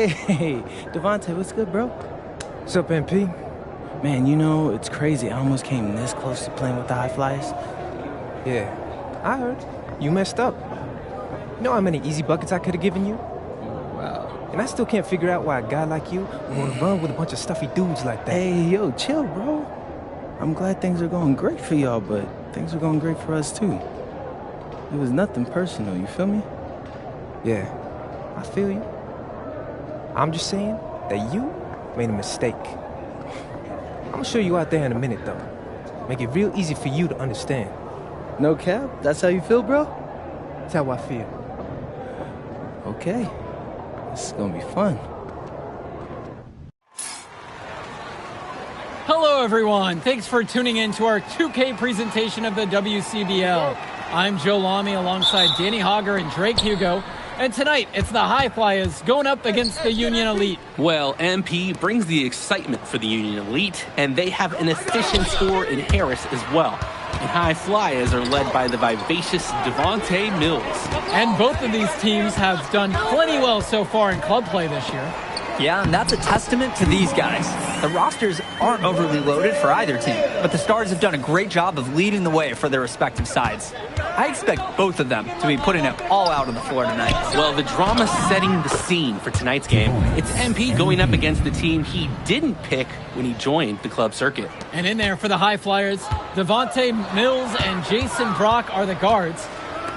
Hey, Devontae, what's good, bro? What's up, MP? Man, you know, it's crazy. I almost came this close to playing with the High Flyers. Yeah, I heard. You messed up. You know how many easy buckets I could have given you? Wow. And I still can't figure out why a guy like you would want to run with a bunch of stuffy dudes like that. Hey, yo, chill, bro. I'm glad things are going great for y'all, but things are going great for us, too. It was nothing personal, you feel me? Yeah, I feel you. I'm just saying that you made a mistake. I'm gonna show you out there in a minute, though. Make it real easy for you to understand. No cap? That's how you feel, bro? That's how I feel. Okay. This is gonna be fun. Hello, everyone. Thanks for tuning in to our 2K presentation of the WCBL. I'm Joe Lamy alongside Danny Hogger and Drake Hugo. And tonight, it's the High Flyers going up against the Union Elite. Well, MP brings the excitement for the Union Elite, and they have an efficient scorer in Harris as well. And High Flyers are led by the vivacious Devontae Mills. And both of these teams have done plenty well so far in club play this year. Yeah, and that's a testament to these guys. The rosters aren't overly loaded for either team, but the Stars have done a great job of leading the way for their respective sides. I expect both of them to be putting it all out on the floor tonight. Well, the drama setting the scene for tonight's game. It's MP going up against the team he didn't pick when he joined the club circuit. And in there for the High Flyers, Devontae Mills and Jason Brock are the guards.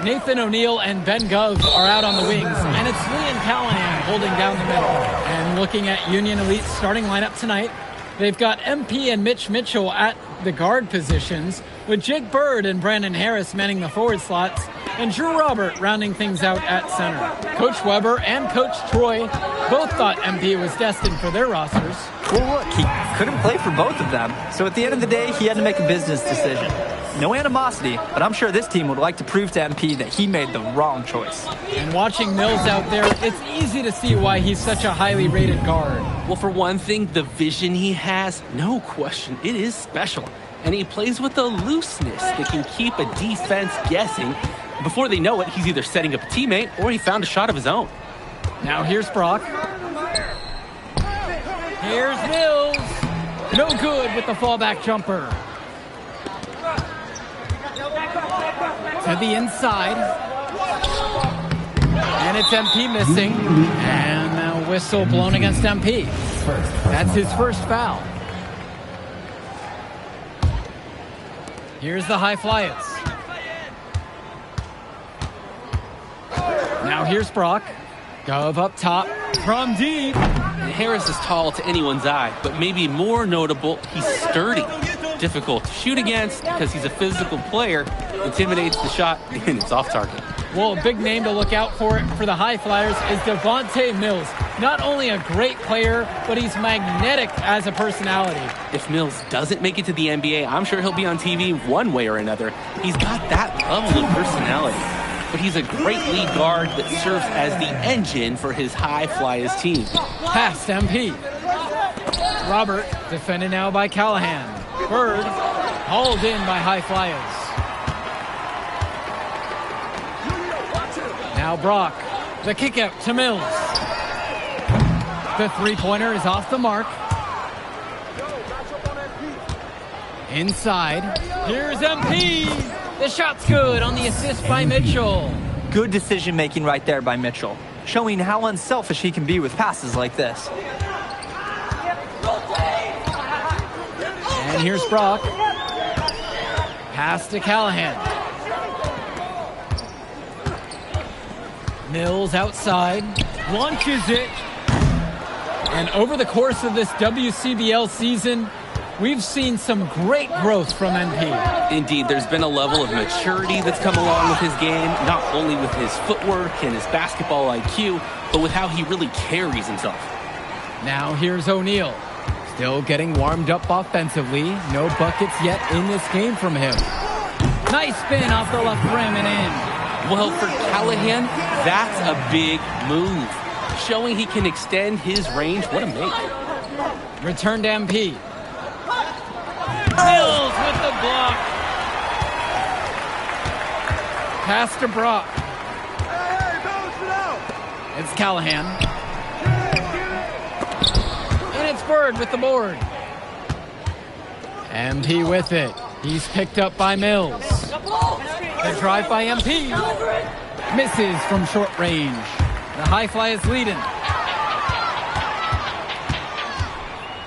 Nathan O'Neill and Ben Gove are out on the wings, and it's Lee and Callahan holding down the middle. And looking at Union Elite's starting lineup tonight, they've got MP and Mitch Mitchell at the guard positions, with Jake Bird and Brandon Harris manning the forward slots, and Drew Robert rounding things out at center. Coach Weber and Coach Troy both thought MP was destined for their rosters. Well, look, he couldn't play for both of them, so at the end of the day, he had to make a business decision. No animosity, but I'm sure this team would like to prove to MP that he made the wrong choice. And watching Mills out there, it's easy to see why he's such a highly rated guard. Well, for one thing, the vision he has, no question, it is special. And he plays with a looseness that can keep a defense guessing. Before they know it, he's either setting up a teammate or he found a shot of his own. Now here's Brock. Here's Mills. No good with the fallback jumper. To the inside. And it's MP missing. And now whistle blown against MP. That's his first foul. Here's the High Flyers. Now here's Brock. Gove up top from deep. And Harris is tall to anyone's eye, but maybe more notable, he's sturdy. Difficult to shoot against because he's a physical player, intimidates the shot, and it's off target. Well, a big name to look out for the High Flyers is Devontae Mills. Not only a great player, but he's magnetic as a personality. If Mills doesn't make it to the NBA, I'm sure he'll be on TV one way or another. He's got that level of personality. But he's a great lead guard that serves as the engine for his High Flyers team. Past MP. Robert, defended now by Callahan. Bird, hauled in by High Flyers. Now Brock, the kick out to Mills. The three-pointer is off the mark. Inside, here's MP. The shot's good on the assist by Mitchell. Good decision-making right there by Mitchell, showing how unselfish he can be with passes like this. And here's Brock. Pass to Callahan. Mills outside. Launches it. And over the course of this WCBL season, we've seen some great growth from MP. Indeed, there's been a level of maturity that's come along with his game, not only with his footwork and his basketball IQ, but with how he really carries himself. Now here's O'Neill. Still getting warmed up offensively. No buckets yet in this game from him. Nice spin off the left rim and in. Well, for Callahan, that's a big move. Showing he can extend his range. What a make. Return to MP. Mills with the block. Pass to Brock. It's Callahan. Bird with the board. MP with it. He's picked up by Mills. The drive by MP. Misses from short range. The high fly is leading.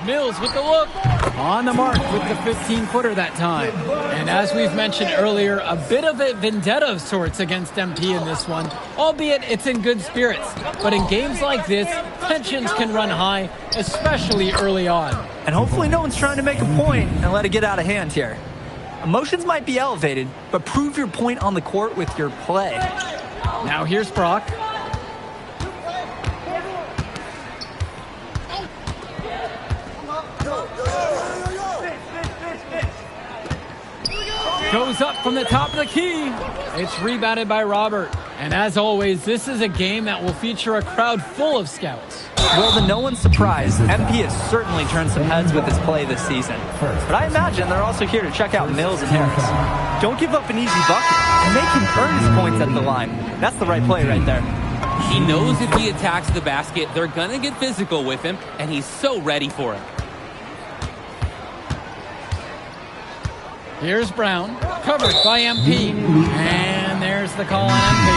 Mills with the look. On the mark with the 15-footer that time. And as we've mentioned earlier, a bit of a vendetta of sorts against MP in this one, albeit it's in good spirits. But in games like this, tensions can run high, especially early on. And hopefully no one's trying to make a point and let it get out of hand here. Emotions might be elevated, but prove your point on the court with your play. Now here's Brock. Goes up from the top of the key. It's rebounded by Robert. And as always, this is a game that will feature a crowd full of scouts. Well, to no one's surprise, MP has certainly turned some heads with his play this season. But I imagine they're also here to check out Mills and Harris. Don't give up an easy bucket and make him earn his points at the line. That's the right play right there. He knows if he attacks the basket, they're going to get physical with him, and he's so ready for it. Here's Brown, covered by MP. And there's the call on MP.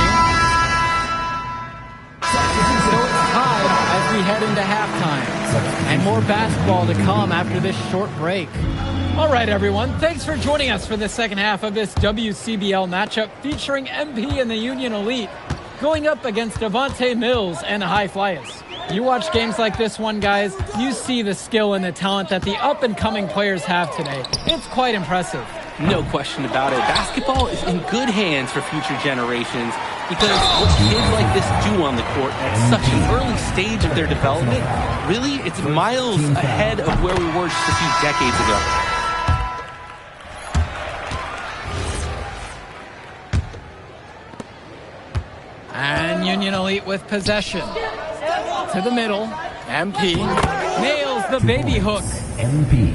So it's tied as we head into halftime. And more basketball to come after this short break. All right, everyone. Thanks for joining us for the second half of this WCBL matchup featuring MP and the Union Elite going up against Devontae Mills and the High Flyers. You watch games like this one, guys, you see the skill and the talent that the up-and-coming players have today. It's quite impressive. No question about it. Basketball is in good hands for future generations because what kids like this do on the court at such an early stage of their development, really, it's miles ahead of where we were just a few decades ago. And Union Elite with possession. To the middle. MP nails the baby hook. MP.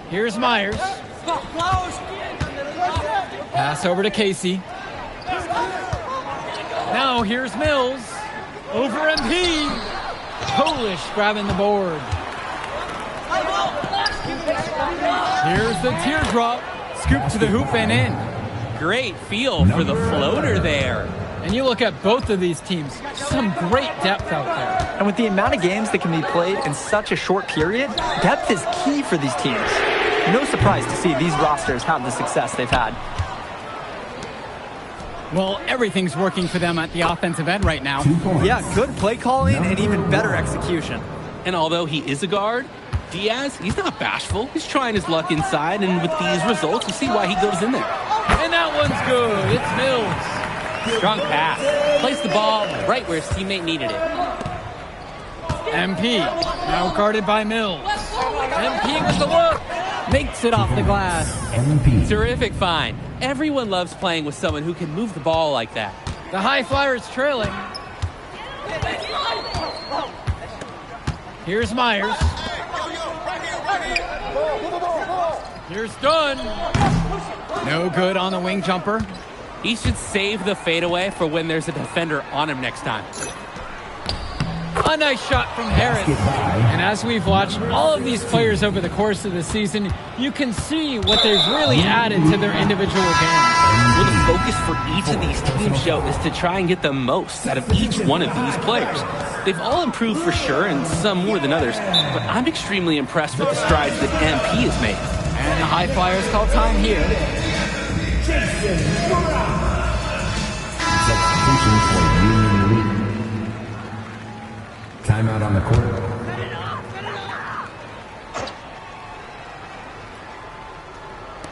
Here's Myers. Pass over to Casey. Now here's Mills. Over MP. Polish grabbing the board. Here's the teardrop. Scoop to the hoop and in. Great feel for the floater there. And you look at both of these teams, some great depth out there. And with the amount of games that can be played in such a short period, depth is key for these teams. No surprise to see these rosters have the success they've had. Well, everything's working for them at the offensive end right now. Yeah, good play calling and even better execution. And although he is a guard, Diaz, he's not bashful. He's trying his luck inside, and with these results, you see why he goes in there. And that one's good. It's Mills. Strong pass. Placed the ball right where his teammate needed it. MP, now guarded by Mills. MP with the look. Makes it off the glass. MP. Terrific find. Everyone loves playing with someone who can move the ball like that. The High Flyers trailing. Here's Myers. Here's Dunn. No good on the wing jumper. He should save the fadeaway for when there's a defender on him next time. A nice shot from Harris. And as we've watched all of these players over the course of the season, you can see what they've really added to their individual games. Well, the focus for each of these teams, Joe, is to try and get the most out of each one of these players. They've all improved for sure, and some more than others, but I'm extremely impressed with the strides that MP has made. And the High Flyers call time here. Substitution for Union Elite. Timeout on the court.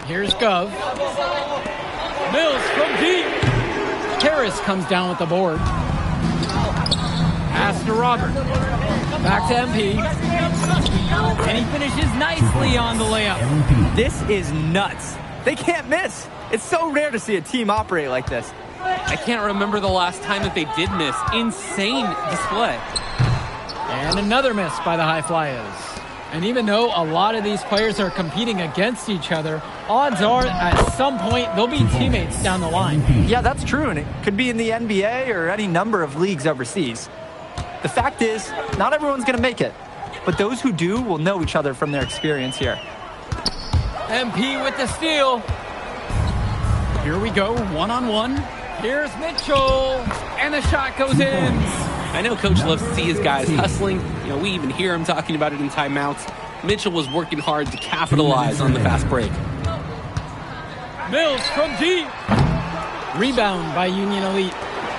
Here's Gov. Mills from deep. Harris comes down with the board. Pass to Robert. Back to MP. And he finishes nicely on the layup. MP. This is nuts. They can't miss. It's so rare to see a team operate like this. I can't remember the last time that they did miss. Insane display. And another miss by the High Flyers. And even though a lot of these players are competing against each other, odds are at some point they'll be teammates down the line. Yeah, that's true, and it could be in the NBA or any number of leagues overseas. The fact is, not everyone's going to make it. But those who do will know each other from their experience here. MP with the steal. Here we go, one-on-one. Here's Mitchell, and the shot goes in. I know Coach loves to see his guys hustling. We even hear him talking about it in timeouts. Mitchell was working hard to capitalize on the fast break. Mills from deep. Rebound by Union Elite.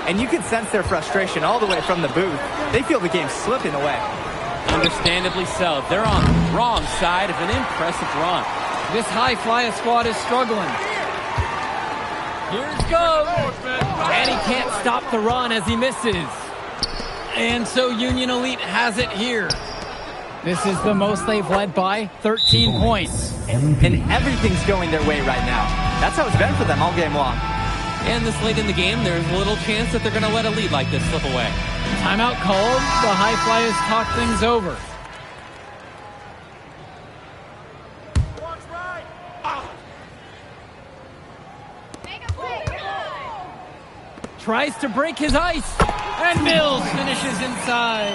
And you can sense their frustration all the way from the booth. They feel the game slipping away. Understandably so. They're on the wrong side of an impressive run. This high flyer squad is struggling. Here's Gove. And he can't stop the run as he misses. And so Union Elite has it here. This is the most they've led by 13 points. And everything's going their way right now. That's how it's been for them all game long. And this late in the game, there's a little chance that they're going to let a lead like this slip away. Timeout called. The High Flyers talk things over. Tries to break his ice. And Mills finishes inside.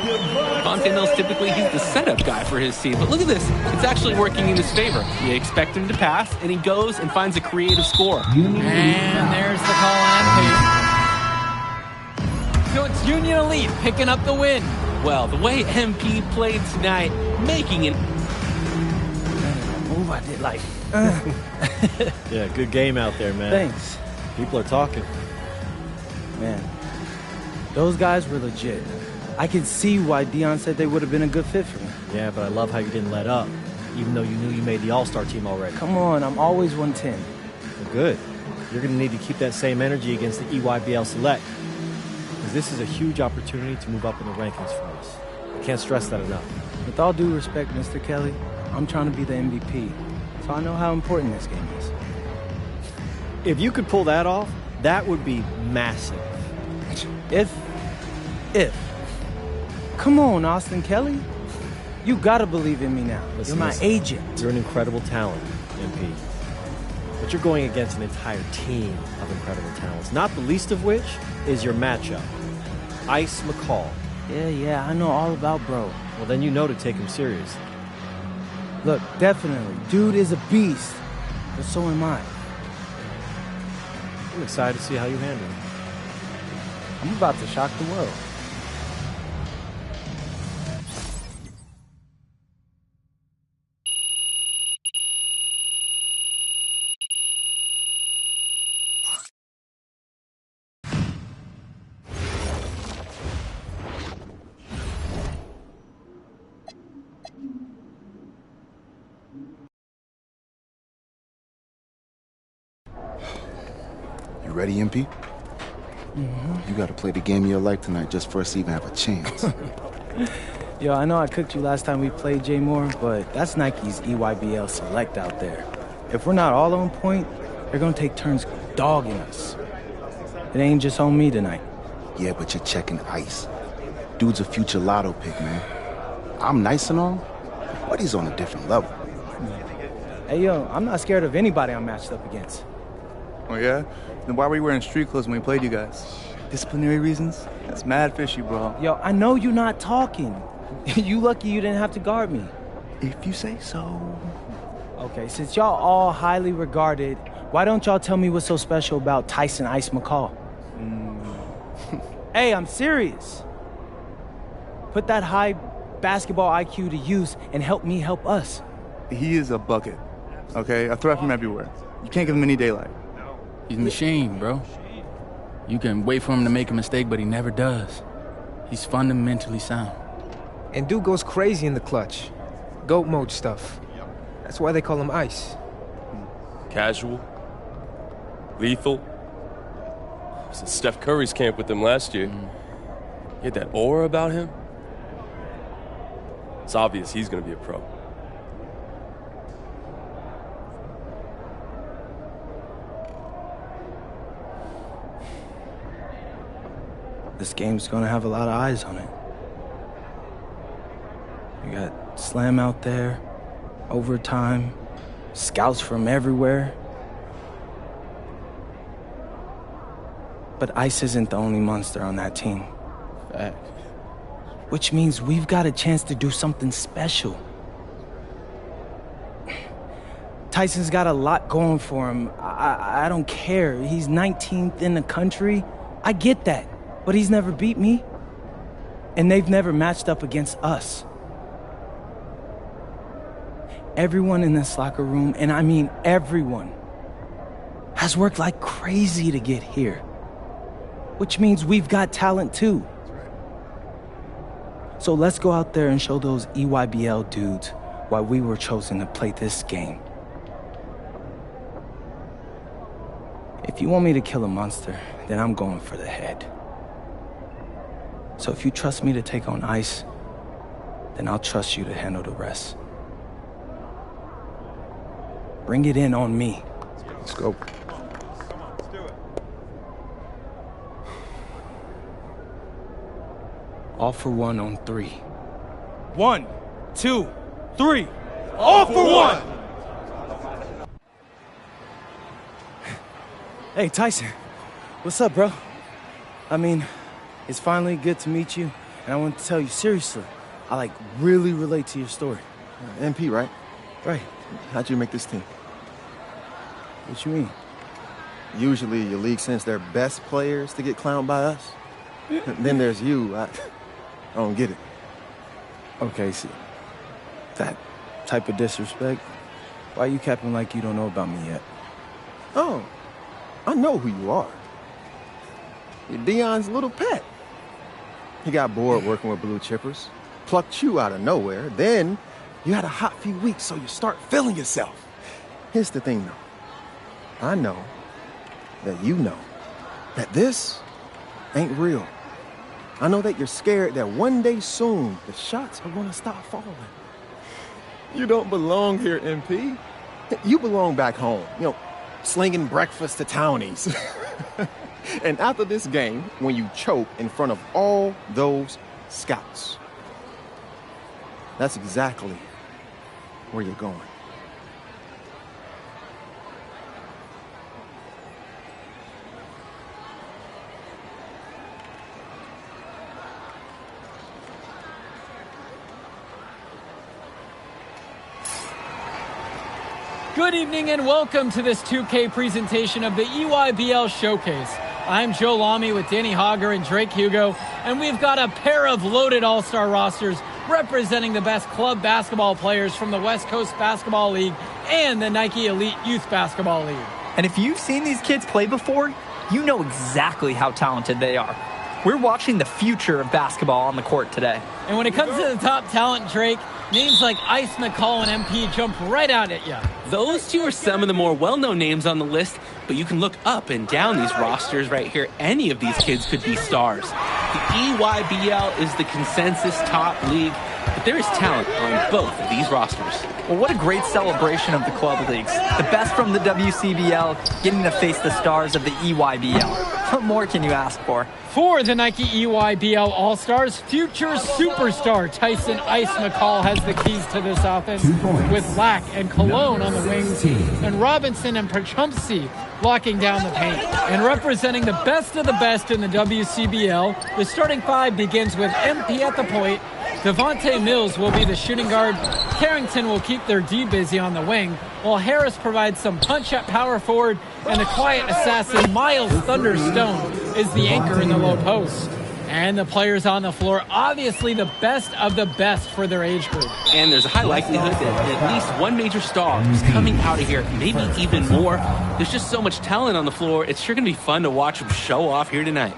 Devontae Mills, typically he's the setup guy for his team. But look at this. It's actually working in his favor. You expect him to pass, and he goes and finds a creative score. And there's the call on MP. So it's Union Elite picking up the win. Well, the way MP played tonight, making it. Move I did like. Yeah, good game out there, man. Thanks. People are talking. Man, those guys were legit. I can see why Dion said they would have been a good fit for me. Yeah, but I love how you didn't let up, even though you knew you made the All-Star team already. Come on, I'm always 110. Well, good. You're going to need to keep that same energy against the EYBL Select, because this is a huge opportunity to move up in the rankings for us. I can't stress that enough. With all due respect, Mr. Kelly, I'm trying to be the MVP, so I know how important this game is. If you could pull that off, that would be massive. If. Come on, Austin Kelly. You gotta believe in me now. Listen, You're my agent. You're an incredible talent, MP. But you're going against an entire team of incredible talents, not the least of which is your matchup, Ice McCall. Yeah, I know all about bro. Well, then you know to take him seriously. Look, definitely. Dude is a beast. But so am I. I'm excited to see how you handle it. I'm about to shock the world. You ready, MP? You gotta play the game of your life tonight just for us to even have a chance. Yo, I know I cooked you last time we played Jay Moore, but that's Nike's EYBL Select out there. If we're not all on point, they're gonna take turns dogging us. It ain't just on me tonight. Yeah, but you're checking Ice. Dude's a future lotto pick, man. I'm nice and all, but he's on a different level. Hey, yo, I'm not scared of anybody I'm matched up against. Oh, yeah? Then why were you wearing street clothes when we played you guys? Disciplinary reasons? That's mad fishy, bro. Yo, I know you're not talking. You lucky you didn't have to guard me. If you say so. Okay, since y'all all highly regarded, why don't y'all tell me what's so special about Tyson Ice McCall? Hey, I'm serious. Put that high basketball IQ to use and help me help us. He is a bucket, okay? A threat from everywhere. You can't give him any daylight. He's a machine, bro. You can wait for him to make a mistake, but he never does. He's fundamentally sound. And dude goes crazy in the clutch. GOAT mode stuff. That's why they call him Ice. Casual. Lethal. I was at Steph Curry's camp with him last year. He had that aura about him. It's obvious he's going to be a pro. This game's gonna have a lot of eyes on it. You got Slam out there, overtime, scouts from everywhere. But Ice isn't the only monster on that team. Fact. which means we've got a chance to do something special. Tyson's got a lot going for him. I don't care. He's 19th in the country. I get that. But he's never beat me. And they've never matched up against us. Everyone in this locker room, and I mean everyone, has worked like crazy to get here. Which means we've got talent too. So let's go out there and show those EYBL dudes why we were chosen to play this game. If you want me to kill a monster, then I'm going for the head. So if you trust me to take on Ice, then I'll trust you to handle the rest. Bring it in on me. Let's go. All for one on 3. 1, 2, 3. All for one! Hey, Tyson. What's up, bro? I mean, it's finally good to meet you, and I want to tell you seriously, I really relate to your story. MP, right? Right. How'd you make this team? What you mean? Usually your league sends their best players to get clowned by us. Then there's you. I don't get it. Okay, see, that type of disrespect, why you capping like you don't know about me yet? Oh, I know who you are. You're Dion's little pet. He got bored working with blue chippers, plucked you out of nowhere, then you had a hot few weeks, so you start feeling yourself. Here's the thing, though. I know that you know that this ain't real. I know that you're scared that one day soon the shots are gonna stop falling. You don't belong here, MP. You belong back home, slinging breakfast to townies. And after this game, when you choke in front of all those scouts, that's exactly where you're going. Good evening and welcome to this 2K presentation of the EYBL Showcase. I'm Joe Lamy with Danny Hogger and Drake Hugo, and we've got a pair of loaded all-star rosters representing the best club basketball players from the West Coast Basketball League and the Nike Elite Youth Basketball League. And if you've seen these kids play before, you know exactly how talented they are. We're watching the future of basketball on the court today. And when it comes to the top talent, Drake, names like Ice McCall and MP jump right out at you. Those two are some of the more well-known names on the list, but you can look up and down these rosters right here. Any of these kids could be stars. The EYBL is the consensus top league, but there is talent on both of these rosters. Well, what a great celebration of the club leagues. The best from the WCBL getting to face the stars of the EYBL. What more can you ask for? For the Nike EYBL All-Stars, future superstar Tyson Ice McCall has the keys to this offense, with Lack and Cologne on the wings, and Robinson and Perchumpsey locking down the paint. And representing the best of the best in the WCBL, the starting five begins with MP at the point. Devontae Mills will be the shooting guard. Carrington will keep their D busy on the wing, while Harris provides some punch at power forward, and the quiet assassin Miles Thunderstone is the anchor in the low post. And the players on the floor, obviously the best of the best for their age group. And there's a high likelihood that at least one major star is coming out of here, maybe even more. There's just so much talent on the floor, it's sure going to be fun to watch them show off here tonight.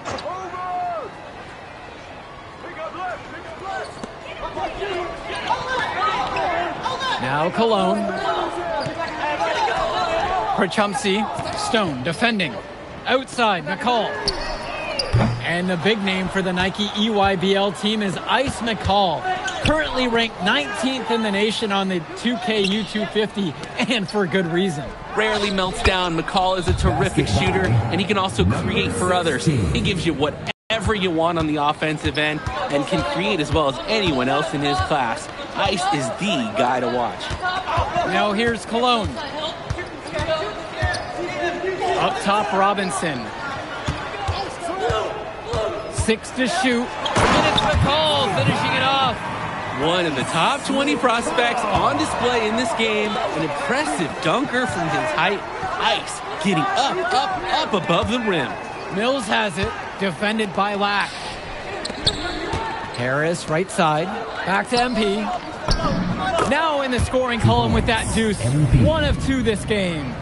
Now Cologne. Perchumpsey. Stone defending. Outside, McCall. And the big name for the Nike EYBL team is Ice McCall. Currently ranked 19th in the nation on the 2K U250, and for good reason. Rarely melts down. McCall is a terrific shooter, and he can also create for others. He gives you whatever you want on the offensive end and can create as well as anyone else in his class. Ice is the guy to watch. Now here's Cologne. Up top, Robinson. 6 to shoot. Minutes McCall finishing it off. One of the top 20 prospects on display in this game. An impressive dunker from his height. Ice getting up above the rim. Mills has it, defended by Lack. Harris, right side, back to MP. Now in the scoring column with that deuce. 1 of 2 this game.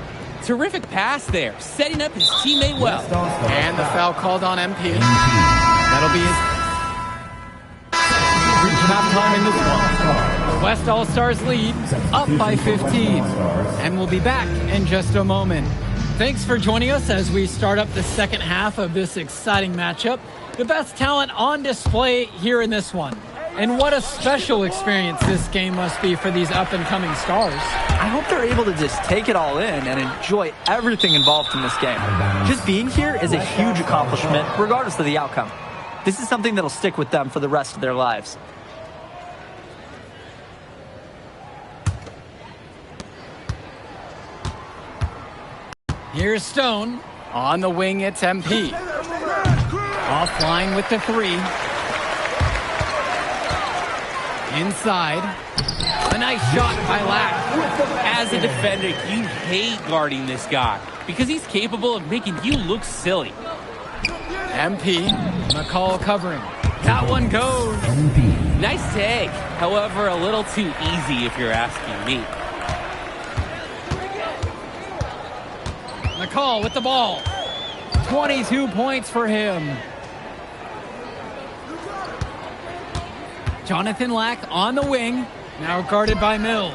Terrific pass there, setting up his teammate well. And the foul called on MP. That'll be his halftime in this one. The West All-Stars lead, up by 15. And we'll be back in just a moment. Thanks for joining us as we start up the second half of this exciting matchup. The best talent on display here in this one. And what a special experience this game must be for these up-and-coming stars. I hope they're able to just take it all in and enjoy everything involved in this game. Just being here is a huge accomplishment, regardless of the outcome. This is something that'll stick with them for the rest of their lives. Here's Stone. On the wing, it's MP. Offline with the 3. Inside. A nice shot by Lack. As a defender, you hate guarding this guy because he's capable of making you look silly. MP. McCall covering. That one goes. Nice take. However, a little too easy if you're asking me. McCall with the ball. 22 points for him. Jonathan Lack on the wing. Now guarded by Mills.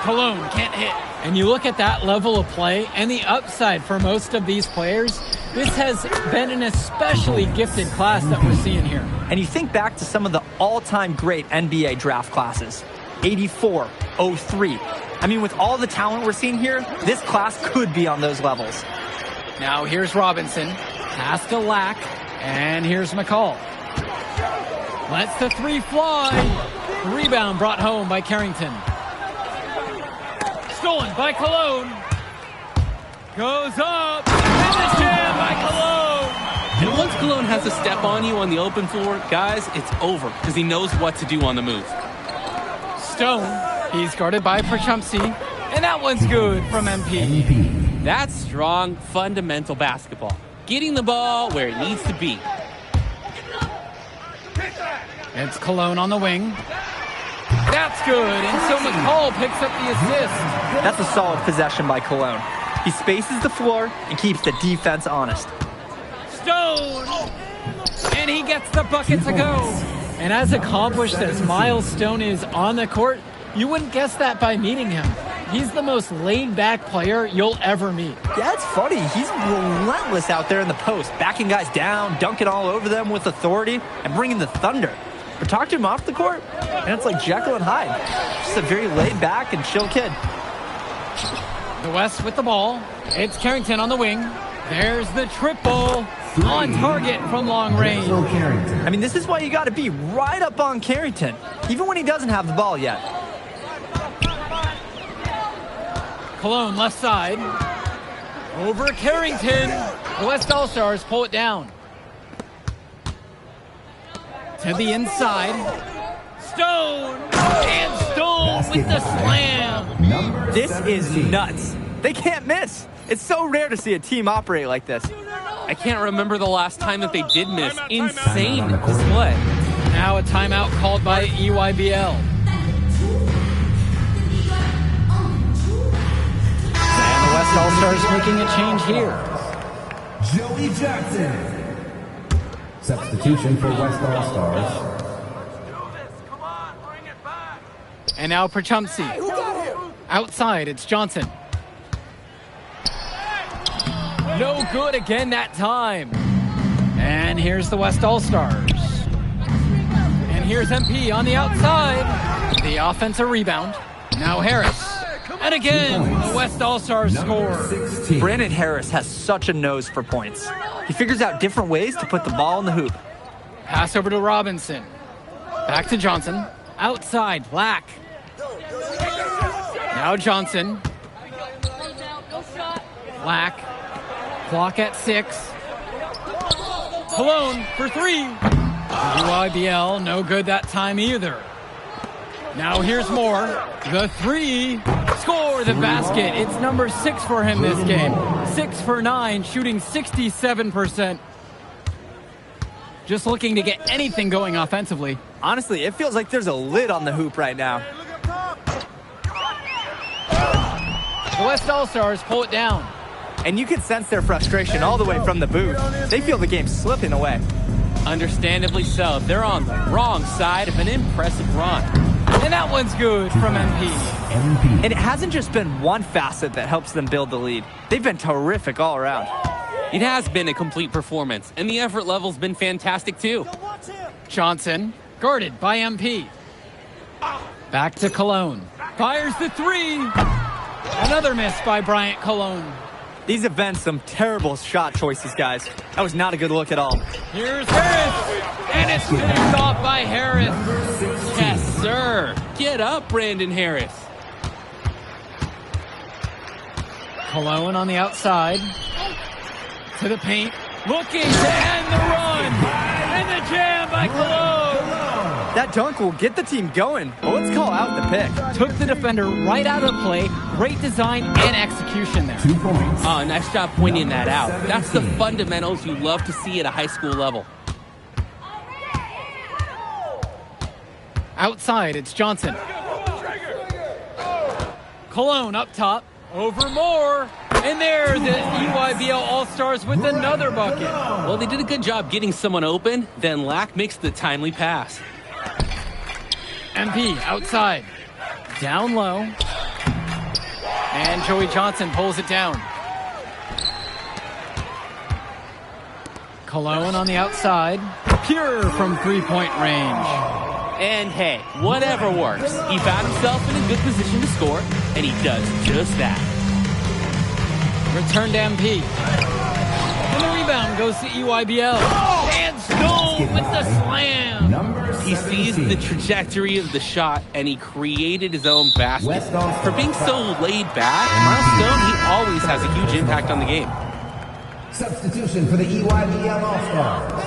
Cologne can't hit. And you look at that level of play and the upside for most of these players. This has been an especially gifted class that we're seeing here. And you think back to some of the all-time great NBA draft classes. 84, 03. I mean, with all the talent we're seeing here, this class could be on those levels. Now here's Robinson. Pass to Lack. And here's McCall. Lets the 3 fly. Rebound brought home by Carrington. Stolen by Cologne. Goes up. Finished him by Cologne. And once Cologne has a step on you on the open floor, guys, it's over because he knows what to do on the move. Stone. He's guarded by Perchumsey. And that one's good from MP. That's strong, fundamental basketball. Getting the ball where it needs to be. It's Cologne on the wing. That's good. And so McCall picks up the assist. That's a solid possession by Cologne. He spaces the floor and keeps the defense honest. Stone! And he gets the bucket to go. And as accomplished as Miles Stone is on the court, you wouldn't guess that by meeting him. He's the most laid-back player you'll ever meet. Yeah, it's funny. He's relentless out there in the post, backing guys down, dunking all over them with authority, and bringing the thunder. But talk to him off the court, and it's like Jekyll and Hyde. Just a very laid-back and chill kid. The West with the ball. It's Carrington on the wing. There's the triple. On target from long range. I mean, this is why you got to be right up on Carrington, even when he doesn't have the ball yet. Cologne left side. Over Carrington. The West All-Stars pull it down. To the inside. Stone! And Stone with the slam. This is nuts. They can't miss. It's so rare to see a team operate like this. I can't remember the last time that they did miss. Insane display. Now a timeout called by EYBL. And the West All-Stars making a change here. Joey Jackson. Substitution for West All-Stars. And now Perchumsey. Outside, it's Johnson. No good again that time. And here's the West All-Stars. And here's MP on the outside. The offensive rebound. Now Harris. And again, the West All-Stars score. Brandon Harris has such a nose for points. He figures out different ways to put the ball in the hoop. Pass over to Robinson. Back to Johnson. Outside, Black. Now Johnson. Black. Clock at 6. Cologne for 3. UIBL, no good that time either. Now here's more. The three. Score the basket. It's number 6 for him this game. 6 for 9, shooting 67%. Just looking to get anything going offensively. Honestly, it feels like there's a lid on the hoop right now. The West All-Stars pull it down. And you can sense their frustration all the way from the booth. They feel the game's slipping away. Understandably so. They're on the wrong side of an impressive run. And that one's good from MP. And it hasn't just been one facet that helps them build the lead. They've been terrific all around. It has been a complete performance, and the effort level's been fantastic too. Johnson, guarded by MP. Back to Cologne. Fires the three. Another miss by Bryant Cologne. These have been some terrible shot choices, guys. That was not a good look at all. Here's Harris. And it's finished off by Harris. Yes, sir. Get up, Brandon Harris. Cologne on the outside. To the paint. Looking to end the run. And the jam by Cologne. That dunk will get the team going. But let's call out the pick. Took the defender right out of the play. Great design and execution there. 2 points. Oh, nice job pointing that out. That's the fundamentals you love to see at a high school level. Outside, it's Johnson. Cologne up top. Over more. And there, the EYBL All-Stars with another bucket. Well, they did a good job getting someone open. Then Lack makes the timely pass. MP outside. Down low. And Joey Johnson pulls it down. Cologne on the outside. Pure from three-point range. And hey, whatever works. He found himself in a good position to score, and he does just that. Return to MP. And the rebound goes to EYBL. And Stone with the slam. He sees the trajectory of the shot, and he created his own basket. For being so laid back, Miles Stone, he always has a huge impact on the game. Substitution for the EYBL All-Stars.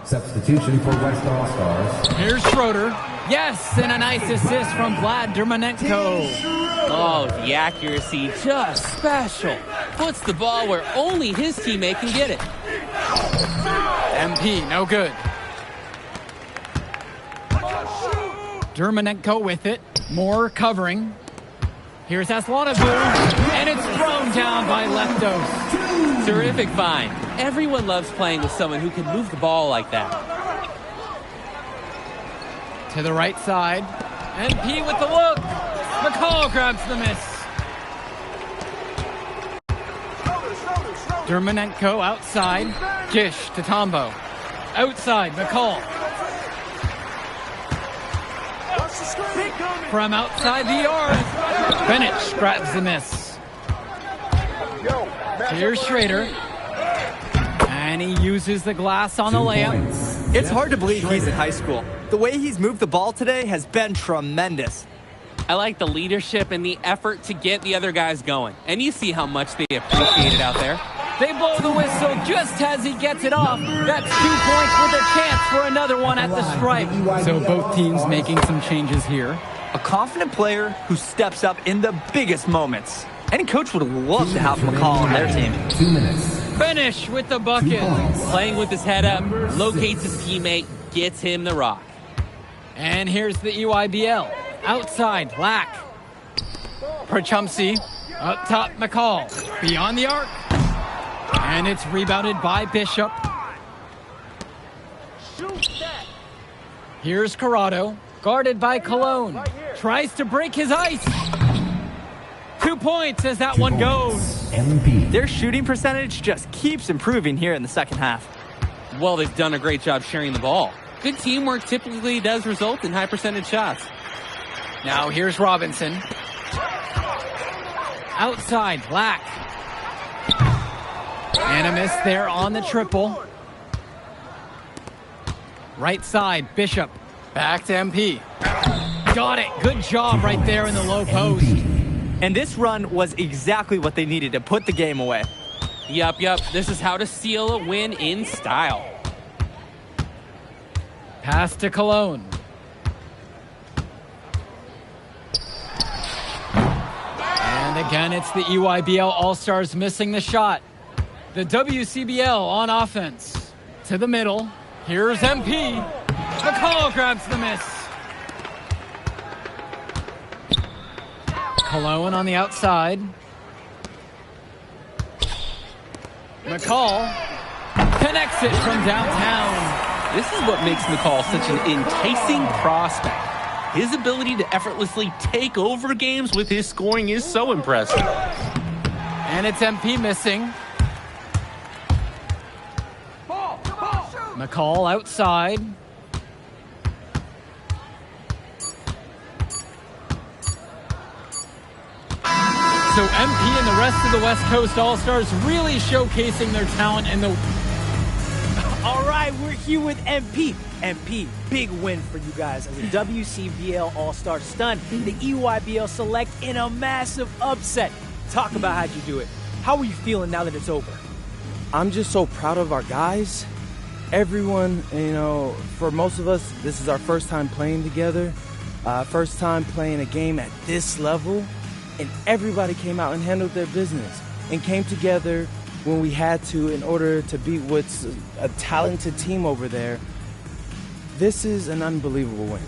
Substitution for West All-Stars. Here's Schroeder. Yes, and a nice assist from Vlad Dermonenko. Oh, the accuracy, just special. Puts the ball where only his teammate can get it. MP, no good. Dermonenko with it. More covering. Here's Aslanoglu, and it's thrown down by Leftos. Terrific find. Everyone loves playing with someone who can move the ball like that. To the right side. MP with the look. McCall grabs the miss. Dermonenko outside. Gish to Tombo. Outside, McCall. From outside the arc. Bennett grabs the miss. Here's Schrader. And he uses the glass on the layup. It's hard to believe he's in high school. The way he's moved the ball today has been tremendous. I like the leadership and the effort to get the other guys going. And you see how much they appreciate it out there. They blow the whistle just as he gets it off. That's 2 points with a chance for another one at the stripe. So both teams making some changes here. A confident player who steps up in the biggest moments. Any coach would love to have McCall on their team. 2 minutes. Finish with the bucket. Playing with his head up, locates his teammate, gets him the rock. And here's the EYBL. Outside, Lack. Perchumsey. Up top, McCall. Beyond the arc. And it's rebounded by Bishop. Here's Corrado. Guarded by Cologne. Tries to break his ice. 2 points as that one goes. MP. Their shooting percentage just keeps improving here in the second half. Well, they've done a great job sharing the ball. Good teamwork typically does result in high percentage shots. Now here's Robinson. Outside, Black. And a miss there on the triple. Right side, Bishop. Back to MP. Got it. Good job right there in the low post. And this run was exactly what they needed to put the game away. Yup. This is how to seal a win in style. Pass to Cologne. And again, it's the EYBL All-Stars missing the shot. The WCBL on offense. To the middle. Here's MP. McCall grabs the miss. Cologne on the outside. McCall connects it from downtown. This is what makes McCall such an enticing prospect. His ability to effortlessly take over games with his scoring is so impressive. And it's MP missing. McCall outside. So MP and the rest of the West Coast All-Stars really showcasing their talent in the... All right, we're here with MP. MP, big win for you guys as a WCBL All-Star stunned the EYBL Select in a massive upset. Talk about how'd you do it. How are you feeling now that it's over? I'm just so proud of our guys. Everyone, for most of us, this is our first time playing together. First time playing a game at this level. And everybody came out and handled their business and came together when we had to in order to beat what's a talented team over there. This is an unbelievable win.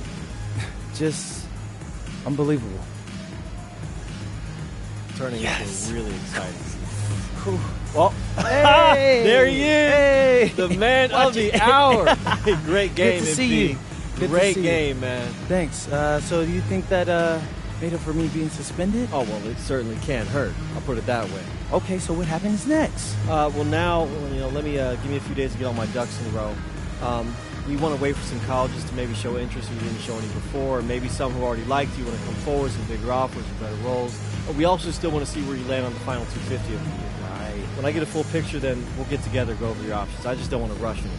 Just unbelievable. Turning into a really exciting season. Well, hey, there he is, hey. the man of the hour. Great game, Good to see you. Great game, man. Thanks. So do you think that made up for me being suspended? Oh, well, it certainly can't hurt. I'll put it that way. Okay, so what happens next? Well, now, let me give me a few days to get all my ducks in a row. We want to wait for some colleges to maybe show interest who didn't show any before, or maybe some who already liked you want to come forward, some bigger offers, some better roles. But we also still want to see where you land on the final 250 of the year. Right. When I get a full picture, then we'll get together, go over your options. I just don't want to rush anything,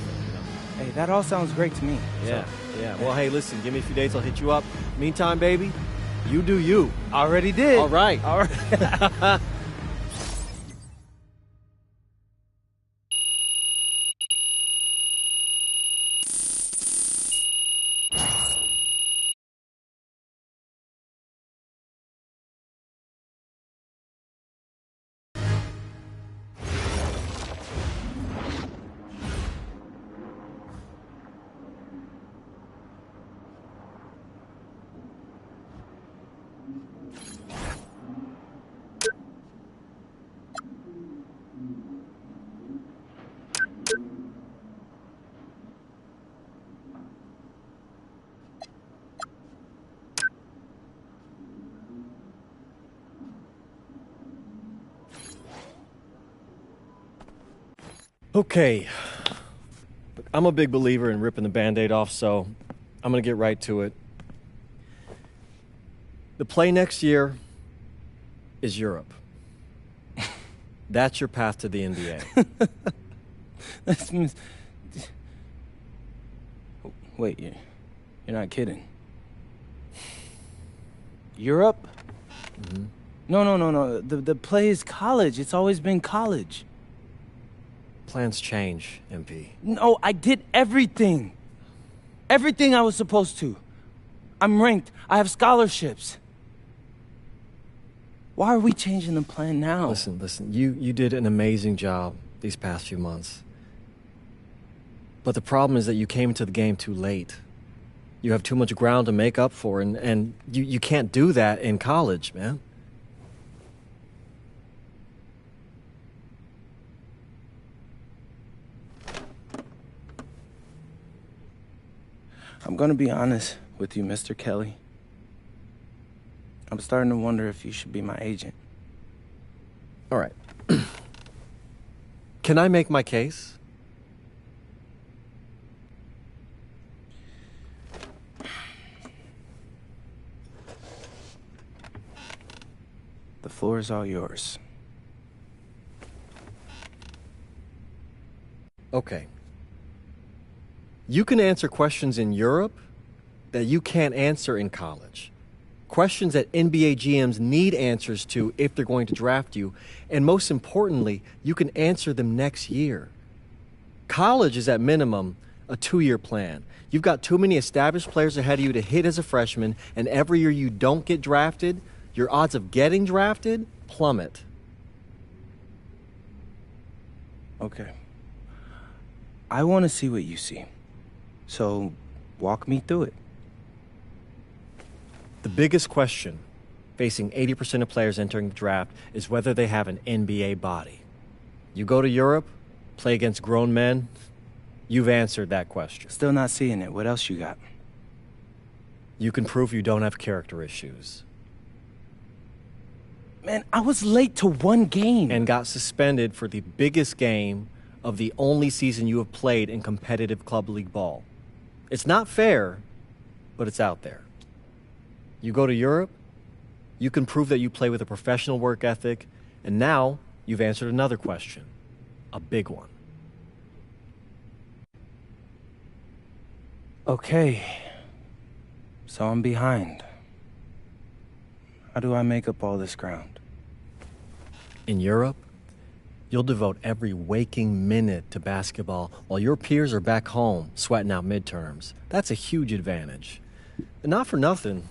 Hey, that all sounds great to me. Yeah, yeah. Well, hey, listen, give me a few days, I'll hit you up. Meantime, baby, you do you. Already did. All right. All right. Okay. Look, I'm a big believer in ripping the Band-Aid off, so I'm going to get right to it. The play next year is Europe. That's your path to the NBA. Wait, you're not kidding. Europe? Mm-hmm. No. The play is college. It's always been college. Plans change, MP. No, I did everything. Everything I was supposed to. I'm ranked. I have scholarships. Why are we changing the plan now? Listen. You did an amazing job these past few months. But the problem is that you came into the game too late. You have too much ground to make up for, and you can't do that in college, man. I'm gonna be honest with you, Mr. Kelly. I'm starting to wonder if you should be my agent. All right. Can I make my case? The floor is all yours. Okay. You can answer questions in Europe that you can't answer in college. Questions that NBA GMs need answers to if they're going to draft you. And most importantly, you can answer them next year. College is at minimum a 2-year plan. You've got too many established players ahead of you to hit as a freshman, and every year you don't get drafted, your odds of getting drafted plummet. Okay. I want to see what you see. So, walk me through it. The biggest question facing 80% of players entering the draft is whether they have an NBA body. You go to Europe, play against grown men, you've answered that question. Still not seeing it. What else you got? You can prove you don't have character issues. Man, I was late to one game. And got suspended for the biggest game of the only season you have played in competitive club league ball. It's not fair, but it's out there. You go to Europe, you can prove that you play with a professional work ethic, and now you've answered another question, a big one. Okay, so I'm behind. How do I make up all this ground? In Europe, you'll devote every waking minute to basketball while your peers are back home sweating out midterms. That's a huge advantage. And not for nothing,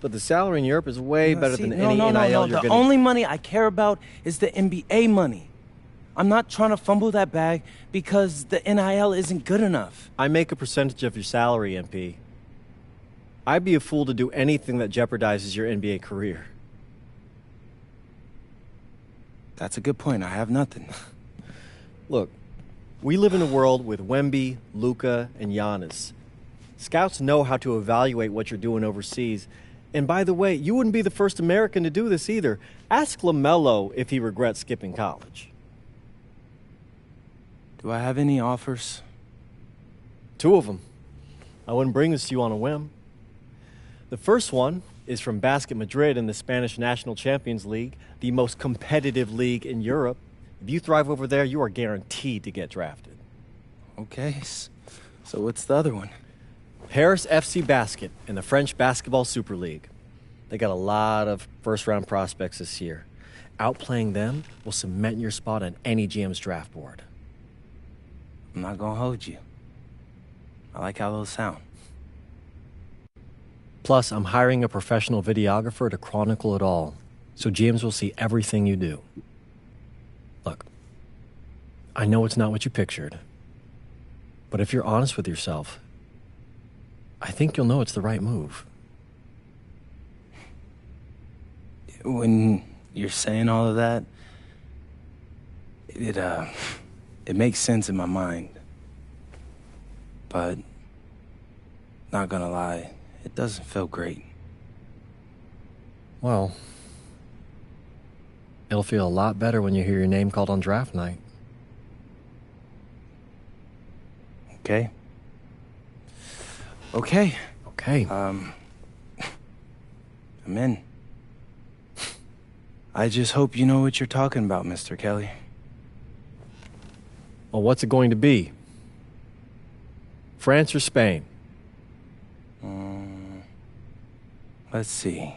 but the salary in Europe is way better than any NIL you're The getting. only money I care about is the NBA money. I'm not trying to fumble that bag because the NIL isn't good enough. I make a percentage of your salary, MP. I'd be a fool to do anything that jeopardizes your NBA career. That's a good point. I have nothing. Look, we live in a world with Wemby, Luka, and Giannis. Scouts know how to evaluate what you're doing overseas. And by the way, you wouldn't be the first American to do this either. Ask LaMelo if he regrets skipping college. Do I have any offers? 2 of them. I wouldn't bring this to you on a whim. The first one is from Basket Madrid in the Spanish National Champions League, the most competitive league in Europe. If you thrive over there, you are guaranteed to get drafted. Okay, so what's the other one? Paris FC Basket in the French Basketball Super League. They got a lot of first-round prospects this year. Outplaying them will cement your spot on any GM's draft board. I'm not gonna hold you. I like how those sound. Plus, I'm hiring a professional videographer to chronicle it all, so GMs will see everything you do. Look, I know it's not what you pictured, but if you're honest with yourself, I think you'll know it's the right move. When you're saying all of that, it makes sense in my mind. But, not gonna lie, it doesn't feel great. Well, it'll feel a lot better when you hear your name called on draft night. Okay. Okay. Okay. I'm in. I just hope you know what you're talking about, Mr. Kelly. Well, what's it going to be? France or Spain? Let's see.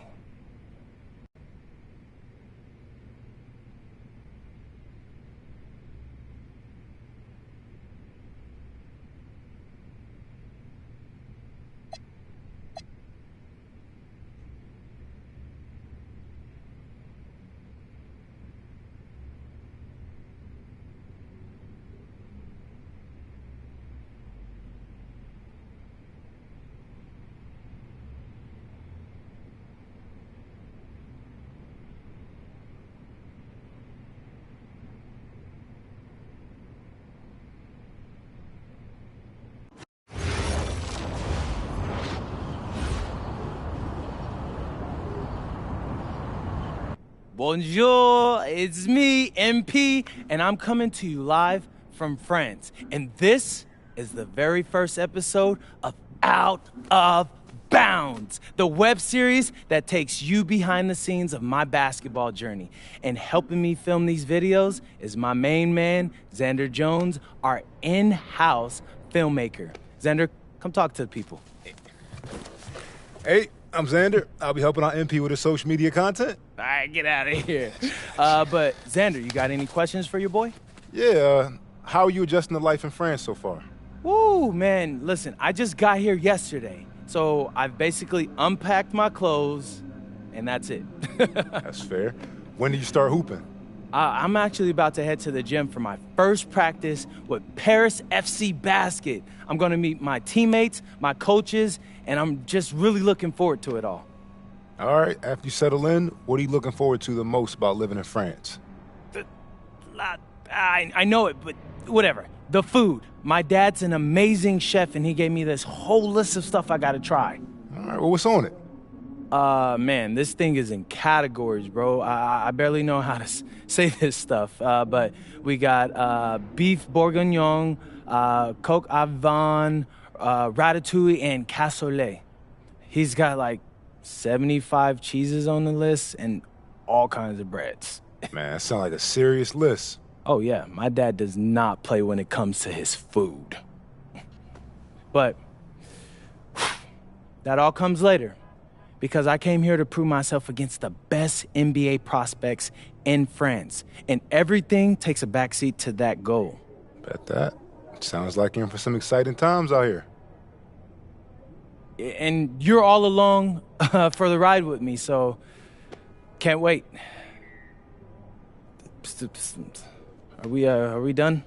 Bonjour, it's me, MP, and I'm coming to you live from France. And this is the very first episode of Out of Bounds, the web series that takes you behind the scenes of my basketball journey. And helping me film these videos is my main man, Xander Jones, our in-house filmmaker. Xander, come talk to the people. Hey, I'm Xander. I'll be helping out MP with his social media content. All right, get out of here. But Xander, you got any questions for your boy? Yeah, how are you adjusting to life in France so far? Woo, man, listen, I just got here yesterday, so I've basically unpacked my clothes, and that's it. That's fair. When do you start hooping? I'm actually about to head to the gym for my first practice with Paris FC Basket. I'm gonna meet my teammates, my coaches, and I'm just really looking forward to it all. All right, after you settle in, what are you looking forward to the most about living in France? I know it, but whatever. The food. My dad's an amazing chef, and he gave me this whole list of stuff I gotta try. All right, well, what's on it? Man, this thing is in categories, bro. I barely know how to say this stuff, but we got beef bourguignon, coq au vin, ratatouille, and cassoulet. He's got like 75 cheeses on the list and all kinds of breads. Man, that sounds like a serious list. Oh, yeah, my dad does not play when it comes to his food. But that all comes later, because I came here to prove myself against the best NBA prospects in France, and everything takes a backseat to that goal. Bet that. Sounds like you're in for some exciting times out here. And you're all along for the ride with me, so can't wait. Are we done?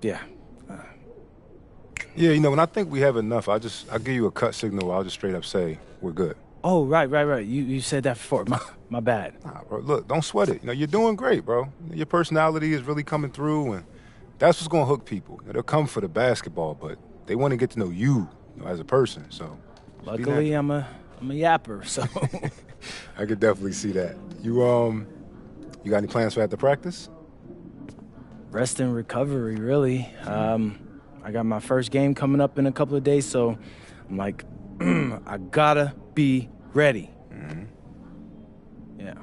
Yeah. Yeah, you know, when I think we have enough, I'll give you a cut signal. I'll just straight up say we're good. Oh, right. You said that before. My bad. Nah, bro, look, don't sweat it. You know, you're doing great, bro. Your personality is really coming through, and that's what's gonna hook people. You know, they'll come for the basketball, but they want to get to know you, as a person. So, luckily, I'm a yapper, so. I could definitely see that. You got any plans for after practice? Rest and recovery, really. I got my first game coming up in a couple of days, so I'm like, I gotta be ready. Mm-hmm. Yeah.